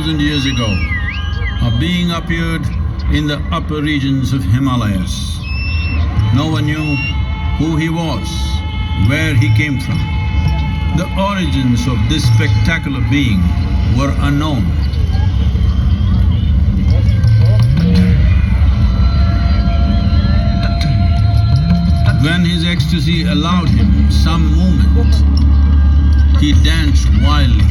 10,000 years ago, a being appeared in the upper regions of Himalayas. No one knew who he was, where he came from. The origins of this spectacular being were unknown. When his ecstasy allowed him some movement, he danced wildly.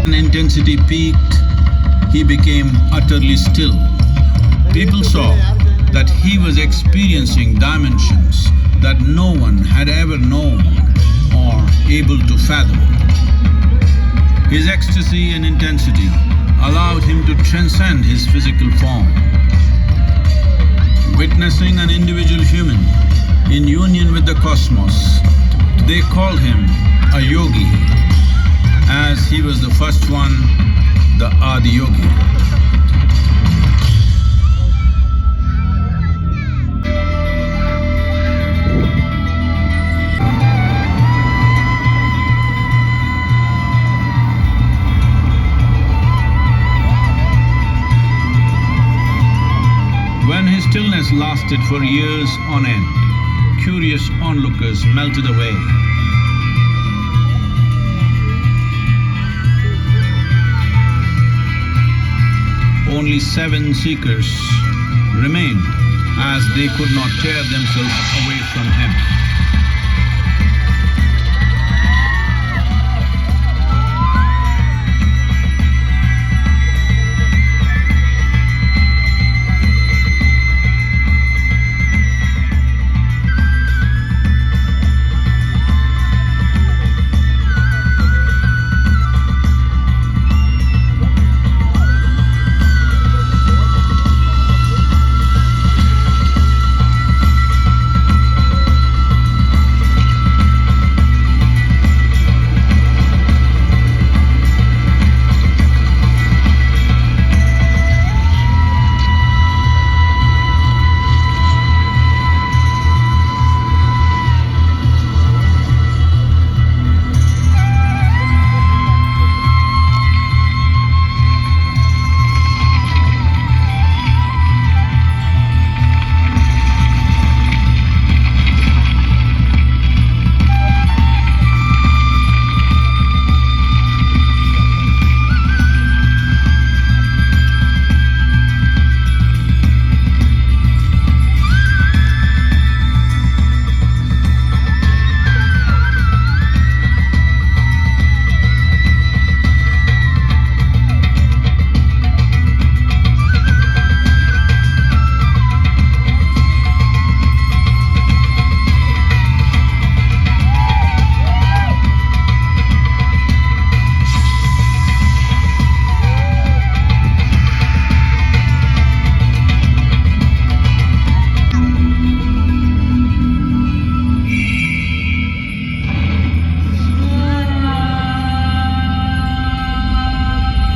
When intensity peaked, he became utterly still. People saw that he was experiencing dimensions that no one had ever known or able to fathom. His ecstasy and intensity allowed him to transcend his physical form. Witnessing an individual human in union with the cosmos, they called him a yogi, as he was the first one, the Adiyogi. When his stillness lasted for years on end, curious onlookers melted away. Only 7 seekers remained, as they could not tear themselves away from him.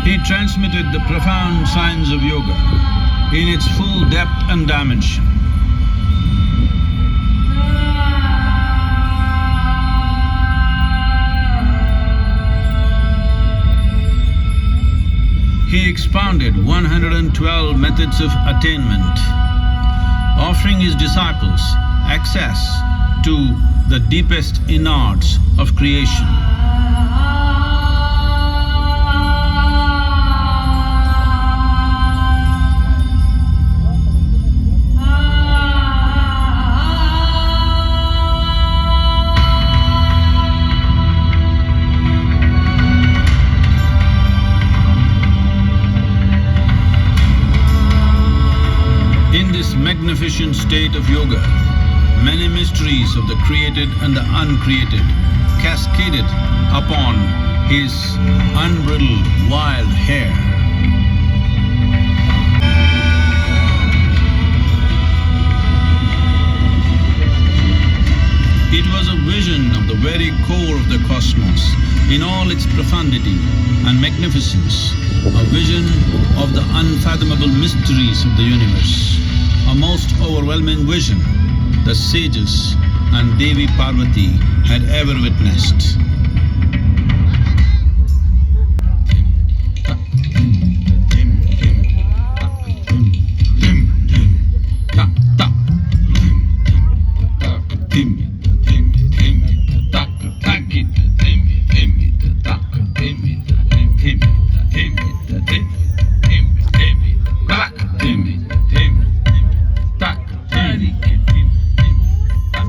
He transmitted the profound science of yoga in its full depth and dimension. He expounded 112 methods of attainment, offering his disciples access to the deepest innards of creation. In this magnificent state of yoga, many mysteries of the created and the uncreated cascaded upon his unbridled wild hair. It was a vision of the very core of the cosmos in all its profundity and magnificence, a vision of the unfathomable mysteries of the universe, a most overwhelming vision the sages and Devi Parvati had ever witnessed.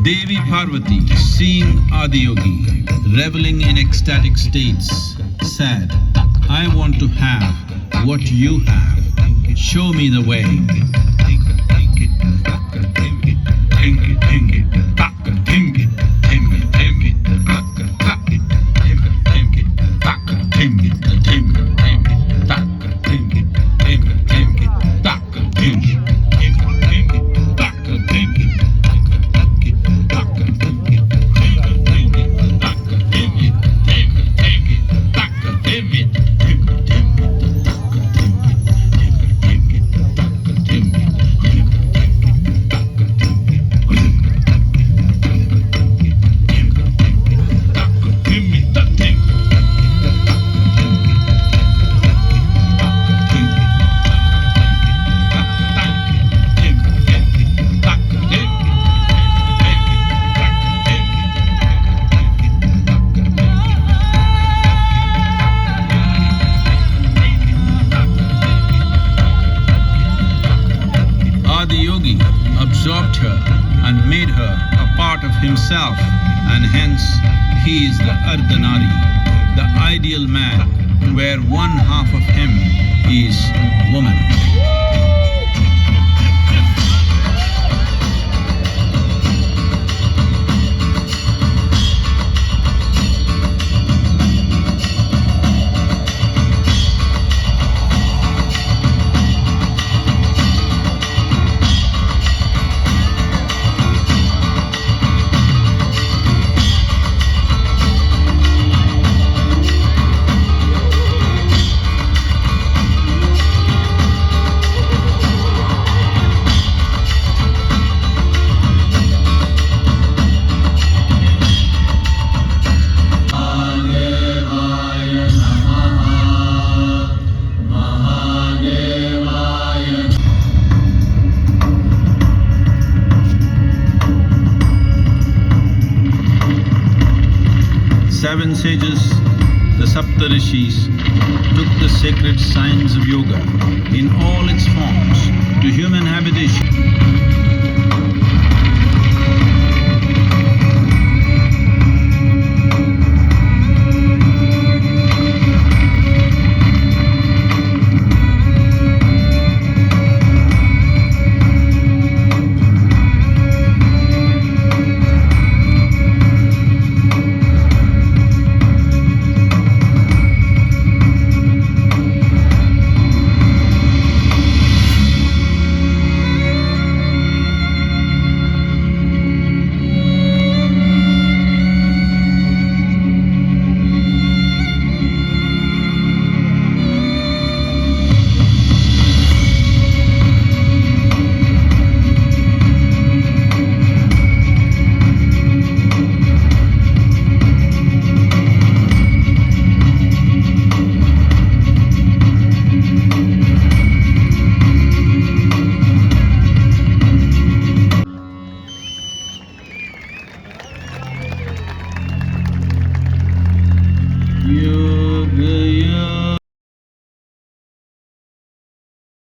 Devi Parvati, seeing Adiyogi reveling in ecstatic states, said, "I want to have what you have. Show me the way." Adiyogi absorbed her and made her a part of himself, and hence he is the Ardhanari, the ideal man, where one half of him is woman. Seven sages, the Saptarishis, took the sacred science of yoga in all its forms to human habitation.